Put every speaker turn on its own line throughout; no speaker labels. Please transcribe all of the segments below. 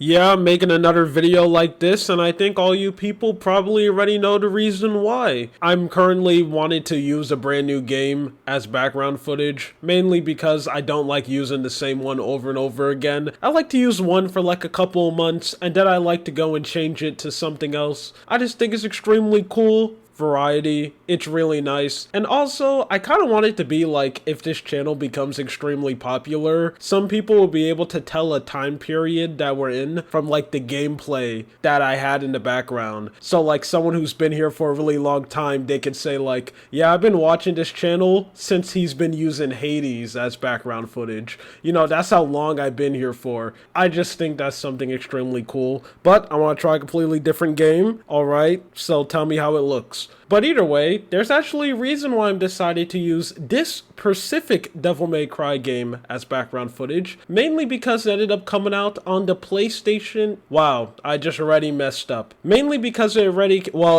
Yeah, I'm making another video like this, and I think all you people probably already know the reason why. I'm currently wanting to use a brand new game as background footage, mainly because I don't like using the same one over and over again. I like to use one for like a couple of months, and then I like to go and change it to something else. I just think it's extremely cool. Variety. It's really nice. And also, I kind of want it to be like if this channel becomes extremely popular, some people will be able to tell a time period that we're in from like the gameplay that I had in the background. So like someone who's been here for a really long time, they could say like, yeah, I've been watching this channel since he's been using Hades as background footage. You know, that's how long I've been here for. I just think that's something extremely cool. But I want to try a completely different game. Alright, so tell me how it looks. But either way, there's actually a reason why I'm decided to use this specific Devil May Cry game as background footage, mainly because it ended up coming out on the PlayStation. Wow, I just already messed up. Mainly because it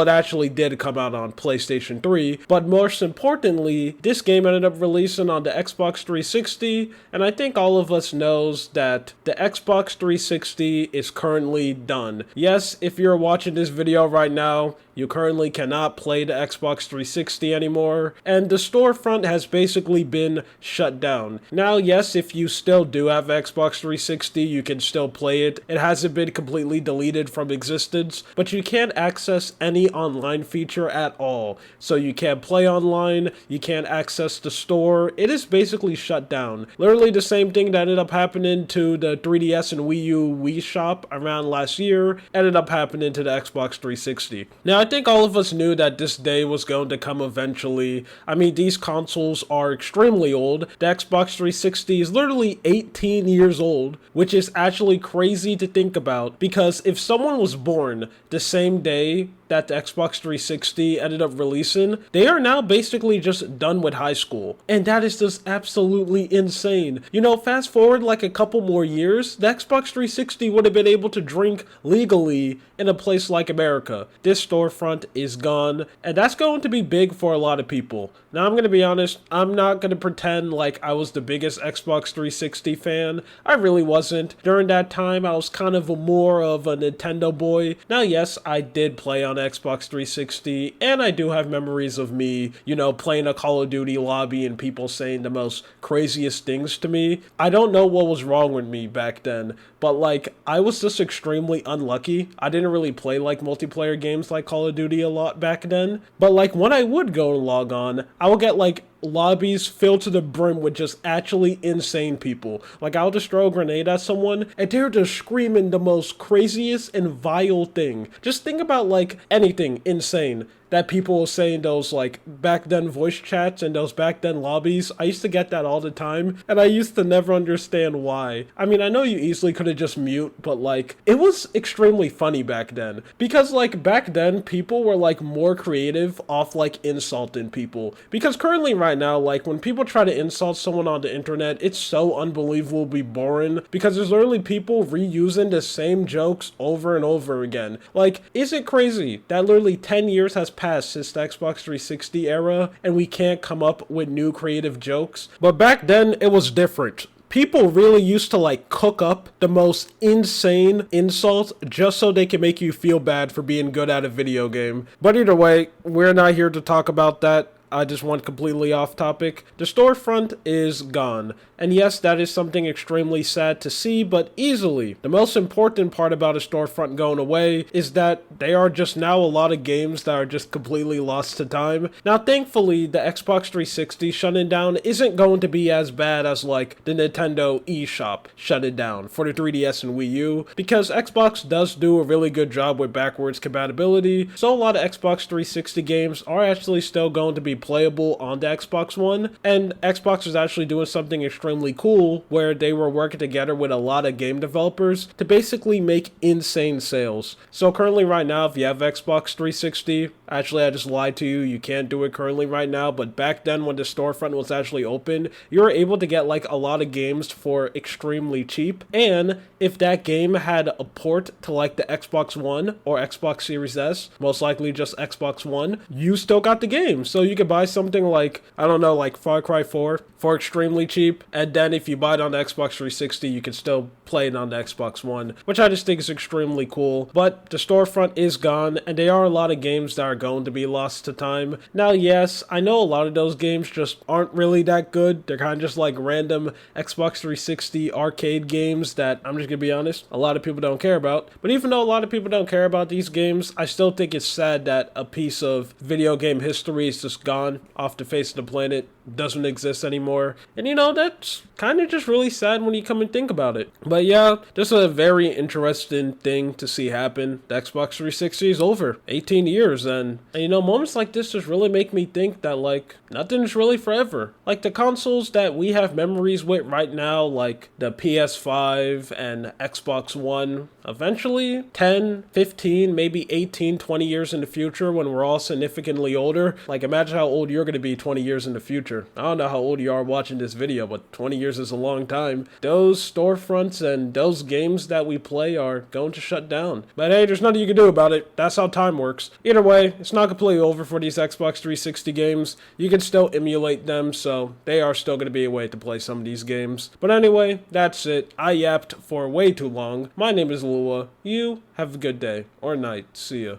actually did come out on PlayStation 3, but most importantly, this game ended up releasing on the Xbox 360, and I think all of us knows that the Xbox 360 is currently done. Yes, if you're watching this video right now, you currently cannot play the Xbox 360 anymore, and the storefront has basically been shut down. Now, yes, if you still do have Xbox 360, you can still play it. It hasn't been completely deleted from existence, but you can't access any online feature at all. So you can't play online, you can't access the store. It is basically shut down. Literally the same thing that ended up happening to the 3DS and Wii U Wii Shop around last year ended up happening to the Xbox 360. Now, I think all of us knew that this day was going to come eventually. I mean, these consoles are extremely old. The Xbox 360 is literally 18 years old, which is actually crazy to think about, because if someone was born the same day that the Xbox 360 ended up releasing, they are now basically just done with high school. And that is just absolutely insane. You know, fast forward like a couple more years, the Xbox 360 would have been able to drink legally in a place like America. This storefront is gone, and that's going to be big for a lot of people. Now, I'm going to be honest, I'm not going to pretend like I was the biggest Xbox 360 fan. I really wasn't. During that time, I was kind of more of a Nintendo boy. Now, yes, I did play on Xbox 360, and I do have memories of me, you know, playing a Call of Duty lobby and people saying the most craziest things to me. I don't know what was wrong with me back then, but like, I was just extremely unlucky. I didn't really play like multiplayer games like Call of Duty a lot back then, but like when I would go and log on, I would get like lobbies filled to the brim with just actually insane people. Like, I'll just throw a grenade at someone and they're just screaming the most craziest and vile thing. Just think about like anything insane that people were saying those like back then voice chats and those back then lobbies. I used to get that all the time, and I used to never understand why. I mean, I know you easily could have just mute, but like, it was extremely funny back then. Because like back then, people were like more creative off like insulting people. Because currently right now, like when people try to insult someone on the internet, it's so unbelievably boring, because there's literally people reusing the same jokes over and over again. Like, is it crazy that literally 10 years has passed since the Xbox 360 era and we can't come up with new creative jokes? But back then, it was different. People really used to like cook up the most insane insults just so they can make you feel bad for being good at a video game. But either way, we're not here to talk about that. I just went completely off topic. The storefront is gone. And yes, that is something extremely sad to see, but easily the most important part about a storefront going away is that they are just now a lot of games that are just completely lost to time. Now, thankfully, the Xbox 360 shutting down isn't going to be as bad as like the Nintendo eShop shutting down for the 3DS and Wii U, because Xbox does do a really good job with backwards compatibility, so a lot of Xbox 360 games are actually still going to be playable on the Xbox One, and Xbox is actually doing something extremely cool where they were working together with a lot of game developers to basically make insane sales. So currently right now, if you have Xbox 360, Actually, I just lied to you. You can't do it currently right now, but back then when the storefront was actually open, you were able to get like a lot of games for extremely cheap. And if that game had a port to like the Xbox One or Xbox Series S, most likely just Xbox One, you still got the game. So you could buy something like, I don't know, like Far Cry 4 for extremely cheap. And then if you buy it on the Xbox 360, you can still play it on the Xbox One, which I just think is extremely cool. But the storefront is gone, and there are a lot of games that are going to be lost to time. Now, yes, I know a lot of those games just aren't really that good. They're kind of just like random Xbox 360 arcade games that, I'm just gonna be honest, a lot of people don't care about. But even though a lot of people don't care about these games, I still think it's sad that a piece of video game history is just gone off the face of the planet, doesn't exist anymore. And you know, that's kind of just really sad when you come and think about it. But yeah, this is a very interesting thing to see happen. The Xbox 360 is over 18 years, and you know, moments like this just really make me think that like nothing's really forever. Like the consoles that we have memories with right now, like the PS5 and Xbox One, eventually 10, 15, maybe 18, 20 years in the future when we're all significantly older. Like imagine how old you're going to be 20 years in the future. I don't know how old you are watching this video, but 20 years is a long time. Those storefronts and those games that we play are going to shut down. But hey, there's nothing you can do about it. That's how time works. Either way, it's not completely over for these Xbox 360 games. You can still emulate them, so they are still going to be a way to play some of these games. But anyway, that's it. I yapped for way too long. My name is Lua. You have a good day or night. See ya.